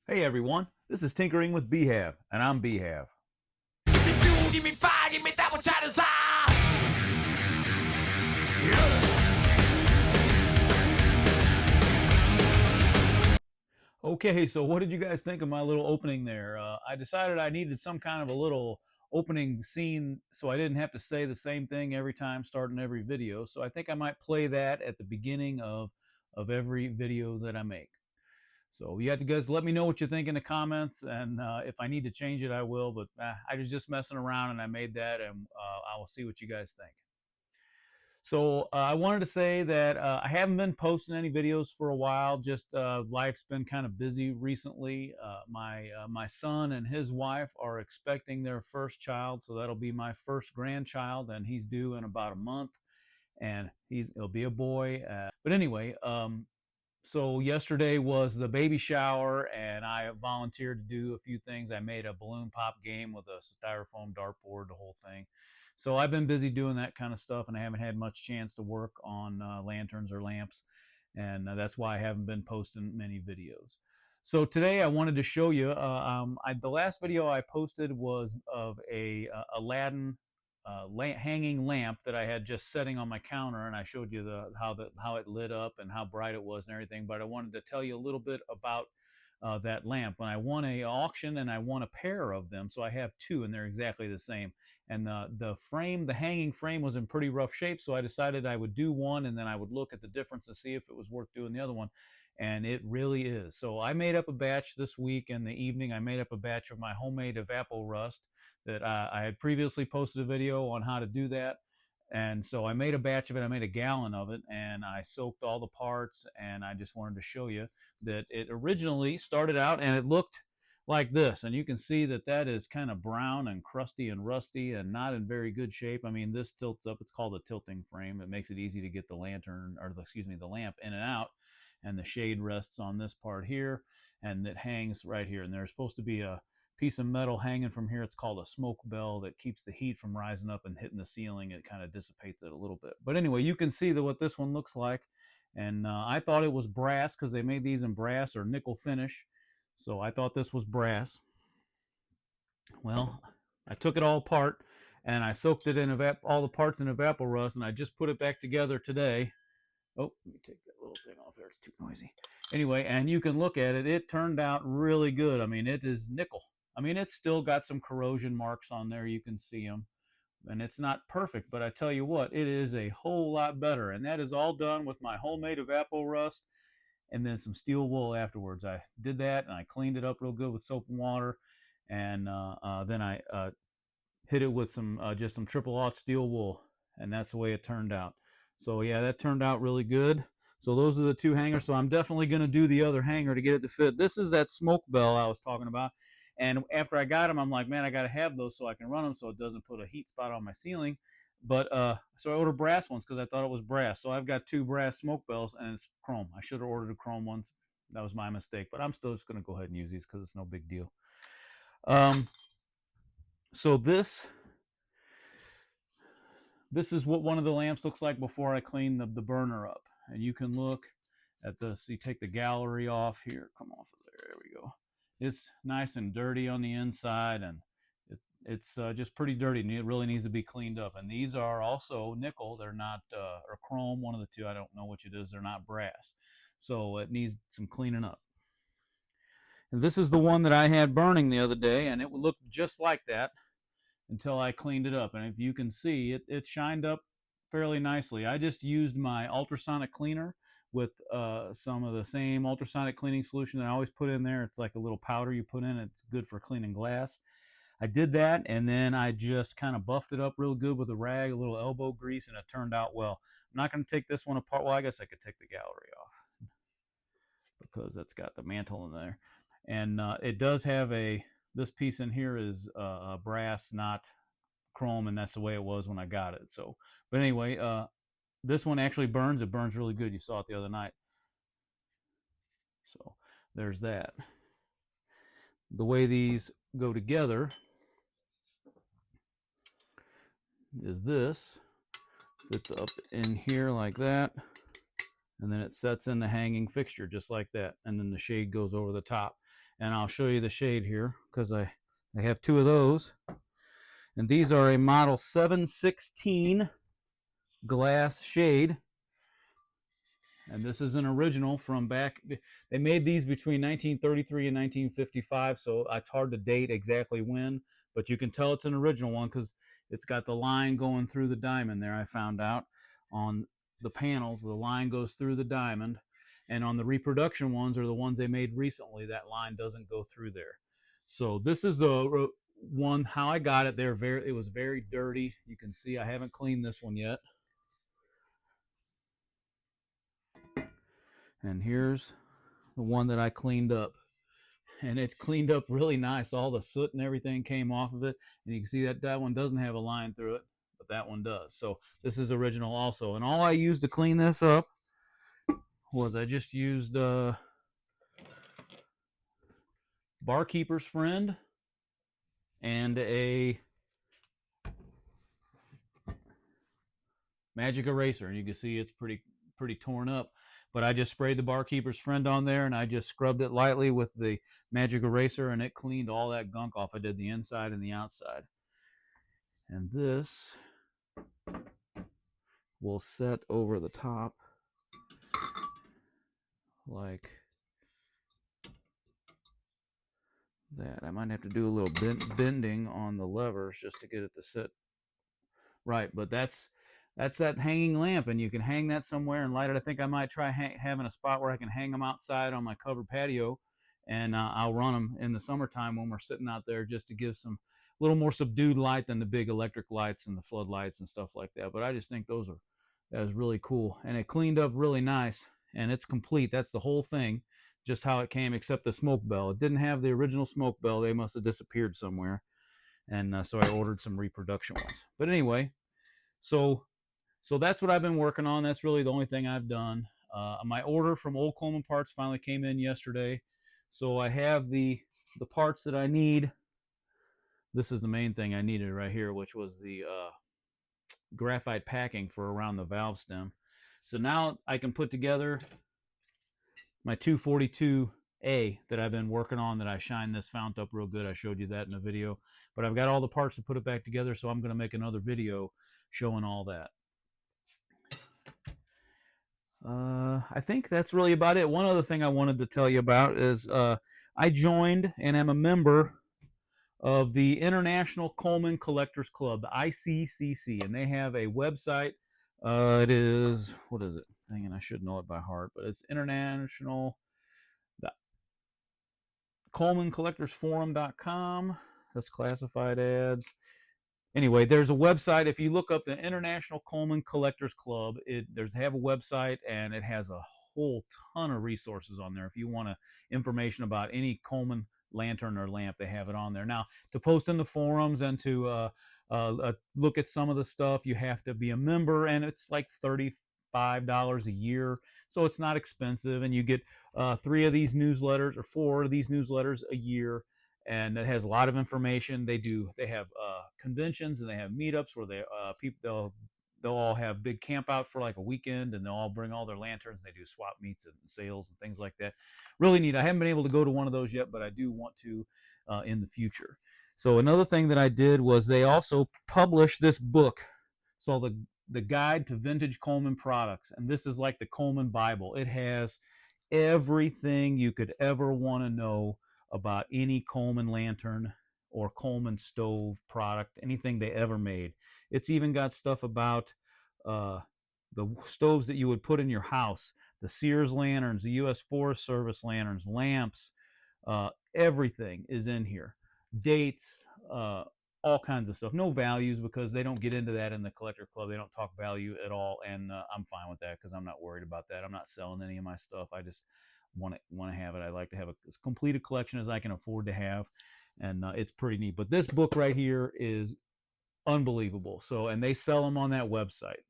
Hey everyone, this is Tinkering with B-Hav, and I'm B-Hav. Give me fuel, give me fire, give me that which I desire. Okay, so what did you guys think of my little opening there? I decided I needed some kind of a little opening scene so I didn't have to say the same thing every time starting every video. So I think I might play that at the beginning of every video that I make. So you have to guys let me know what you think in the comments, and if I need to change it, I will. But I was just messing around and I made that, and I will see what you guys think. So I wanted to say that I haven't been posting any videos for a while. Just life's been kind of busy recently. My son and his wife are expecting their first child, so that'll be my first grandchild, and he's due in about a month, and it'll be a boy. But anyway, so yesterday was the baby shower, and I volunteered to do a few things. I made a balloon pop game with a styrofoam dartboard, the whole thing. So I've been busy doing that kind of stuff, and I haven't had much chance to work on lanterns or lamps, and that's why I haven't been posting many videos. So today I wanted to show you. The last video I posted was of a Aladdin hanging lamp that I had just setting on my counter, and I showed you how it lit up and how bright it was and everything. But I wanted to tell you a little bit about that lamp. When I won a auction, and I won a pair of them, so I have two, and they're exactly the same. And the hanging frame was in pretty rough shape, so I decided I would do one, and then I would look at the difference to see if it was worth doing the other one. And it really is. So I made up a batch this week in the evening. I made up a batch of my homemade evapor rust that I had previously posted a video on how to do that. And so I made a batch of it. I made a gallon of it, and I soaked all the parts, and I just wanted to show you that it originally started out and it looked like this. And you can see that that is kind of brown and crusty and rusty and not in very good shape. I mean, this tilts up. It's called a tilting frame. It makes it easy to get the lantern, or the lamp in and out. And the shade rests on this part here, and it hangs right here. And there's supposed to be a piece of metal hanging from here. It's called a smoke bell that keeps the heat from rising up and hitting the ceiling. It kind of dissipates it a little bit. But anyway, you can see what this one looks like. And I thought it was brass because they made these in brass or nickel finish. So I thought this was brass. Well, I took it all apart and I soaked it in all the parts in evapor rust, and I just put it back together today. Oh, let me take that little thing off there. It's too noisy. Anyway, and you can look at it. It turned out really good. I mean, it is nickel. I mean, it's still got some corrosion marks on there. You can see them. And it's not perfect, but I tell you what, it is a whole lot better. And that is all done with my homemade evapor rust and then some steel wool afterwards. I did that, and I cleaned it up real good with soap and water. And then I hit it with just some triple aught steel wool. And that's the way it turned out. So yeah, that turned out really good. So those are the two hangers. So I'm definitely going to do the other hanger to get it to fit. This is that smoke bell I was talking about. And after I got them, I'm like, man, I got to have those so I can run them so it doesn't put a heat spot on my ceiling. But so I ordered brass ones because I thought it was brass. So I've got two brass smoke bells, and it's chrome. I should have ordered the chrome ones. That was my mistake. But I'm still just going to go ahead and use these because it's no big deal. So this is what one of the lamps looks like before I clean the burner up. And you can look at this. You take the gallery off here. Come off of there. There we go. It's nice and dirty on the inside, and it's just pretty dirty, and it really needs to be cleaned up. And these are also nickel. They're not, or chrome, one of the two. I don't know which it is. They're not brass. So it needs some cleaning up. And this is the one that I had burning the other day, and it looked just like that until I cleaned it up. And if you can see, it shined up fairly nicely. I just used my ultrasonic cleaner with some of the same ultrasonic cleaning solution that I always put in there. It's like a little powder you put in. It's good for cleaning glass. I did that, and then I just kind of buffed it up real good with a rag, a little elbow grease, and it turned out well. I'm not going to take this one apart. Well, I guess I could take the gallery off because that's got the mantle in there. And it does have this piece in here is brass, not chrome, and that's the way it was when I got it. So, but anyway, this one actually burns. It burns really good. You saw it the other night. So there's that. The way these go together is this. Fits up in here like that, and then it sets in the hanging fixture just like that, and then the shade goes over the top. and I'll show you the shade here because I have two of those. And these are a model 716 glass shade. And this is an original from back. They made these between 1933 and 1955, so it's hard to date exactly when, but you can tell it's an original one because it's got the line going through the diamond there. I found out on the panels, the line goes through the diamond, and on the reproduction ones, or the ones they made recently, that line doesn't go through there. So this is the one. How I got it there, it was very dirty. You can see I haven't cleaned this one yet. And here's the one that I cleaned up. And it cleaned up really nice. All the soot and everything came off of it. And you can see that that one doesn't have a line through it, but that one does. So this is original also. And all I used to clean this up was I just used Barkeeper's Friend and a magic eraser. And you can see it's pretty torn up. But I just sprayed the Barkeeper's Friend on there, and I just scrubbed it lightly with the magic eraser, and it cleaned all that gunk off. I did the inside and the outside. And this will set over the top like that. I might have to do a little bending on the levers just to get it to sit right, but that's that hanging lamp, and you can hang that somewhere and light it. I think I might try having a spot where I can hang them outside on my covered patio, and I'll run them in the summertime when we're sitting out there just to give some little more subdued light than the big electric lights and the floodlights and stuff like that. But I just think that was really cool, and it cleaned up really nice, and it's complete. That's the whole thing, just how it came, except the smoke bell. It didn't have the original smoke bell. They must have disappeared somewhere, and so I ordered some reproduction ones. But anyway, so that's what I've been working on. That's really the only thing I've done. My order from Old Coleman Parts finally came in yesterday. So I have the parts that I need. This is the main thing I needed right here, which was the graphite packing for around the valve stem. So now I can put together my 242A that I've been working on, that I shined this fount up real good. I showed you that in a video. But I've got all the parts to put it back together, so I'm going to make another video showing all that. I think that's really about it. One other thing I wanted to tell you about is I joined and am a member of the International Coleman Collectors Club, the ICCC, and they have a website. It is, what is it? Dang it, I should know it by heart, but it's international ColemanCollectorsForum.com. That's classified ads. Anyway, there's a website. If you look up the International Coleman Collectors Club, they have a website, and it has a whole ton of resources on there. If you want information about any Coleman lantern or lamp, they have it on there. Now, to post in the forums and to look at some of the stuff, you have to be a member, and it's like $35 a year, so it's not expensive. And you get 3 of these newsletters or 4 of these newsletters a year. And it has a lot of information. They have conventions, and they have meetups where they'll all have big camp out for like a weekend, and they'll all bring all their lanterns. They do swap meets and sales and things like that. Really neat. I haven't been able to go to one of those yet, but I do want to in the future. So another thing that I did was they also published this book. So the Guide to Vintage Coleman Products, and this is like the Coleman Bible. It has everything you could ever want to know about any Coleman lantern or Coleman stove product, anything they ever made. It's even got stuff about the stoves that you would put in your house, the Sears lanterns, the U.S. Forest Service lanterns, lamps, everything is in here. Dates, all kinds of stuff. No values, because they don't get into that in the collector club. They don't talk value at all, and I'm fine with that because I'm not worried about that. I'm not selling any of my stuff. I just want to have it. I like to have as complete a collection as I can afford to have, and it's pretty neat. But this book right here is unbelievable. So, and they sell them on that website,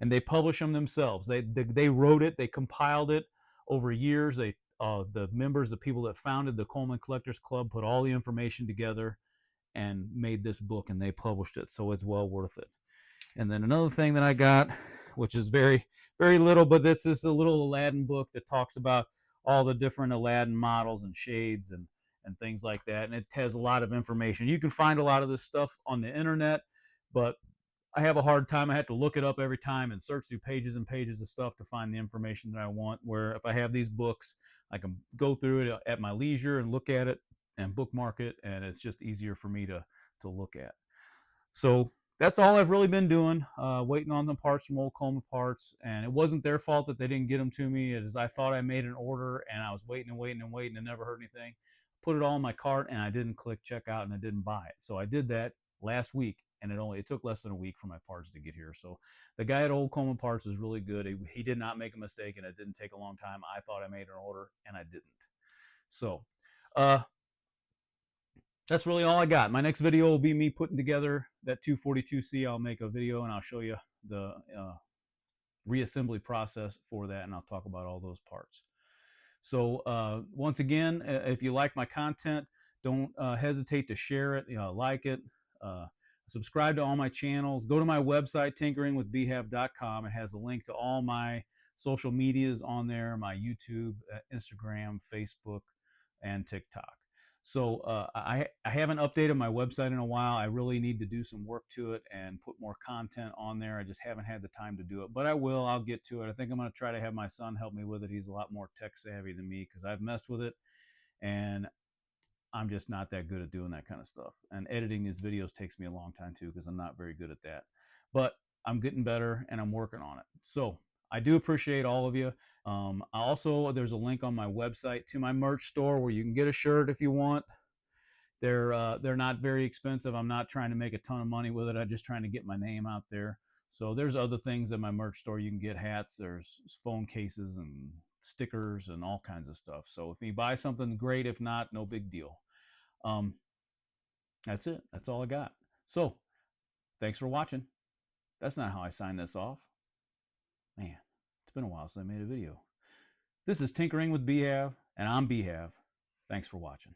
and they publish them themselves. They wrote it. They compiled it over years. The members, the people that founded the Coleman Collectors Club, put all the information together and made this book, and they published it. So it's well worth it. And then another thing that I got, which is very, very little, but this is a little Aladdin book that talks about all the different Aladdin models and shades and things like that. And it has a lot of information. You can find a lot of this stuff on the internet, but I have a hard time. I have to look it up every time and search through pages and pages of stuff to find the information that I want. Where if I have these books, I can go through it at my leisure and look at it and bookmark it, and it's just easier for me to look at. So that's all I've really been doing, waiting on the parts from Old Coleman Parts. And it wasn't their fault that they didn't get them to me. It is I thought I made an order and I was waiting and waiting and waiting and never heard anything. Put it all in my cart and I didn't click checkout and I didn't buy it. So I did that last week and it took less than a week for my parts to get here. So the guy at Old Coleman Parts is really good. He did not make a mistake and it didn't take a long time. I thought I made an order and I didn't. So uh, that's really all I got. My next video will be me putting together that 242C. I'll make a video and I'll show you the reassembly process for that, and I'll talk about all those parts. So once again, if you like my content, don't hesitate to share it, like it, subscribe to all my channels. Go to my website, tinkeringwithbhav.com. It has a link to all my social medias on there, my YouTube, Instagram, Facebook, and TikTok. So I haven't updated my website in a while. I really need to do some work to it and put more content on there. I just haven't had the time to do it, but I will. I'll get to it. I think I'm going to try to have my son help me with it. He's a lot more tech savvy than me because I've messed with it, and I'm just not that good at doing that kind of stuff. And editing these videos takes me a long time too because I'm not very good at that. But I'm getting better and I'm working on it. So I do appreciate all of you. Also, there's a link on my website to my merch store where you can get a shirt if you want. They're not very expensive. I'm not trying to make a ton of money with it. I'm just trying to get my name out there. So there's other things in my merch store. You can get hats. There's phone cases and stickers and all kinds of stuff. So if you buy something, great. If not, no big deal. That's it. That's all I got. So thanks for watching. That's not how I sign this off. Man, it's been a while since I made a video. This is Tinkering with B-Hav, and I'm B-Hav. Thanks for watching.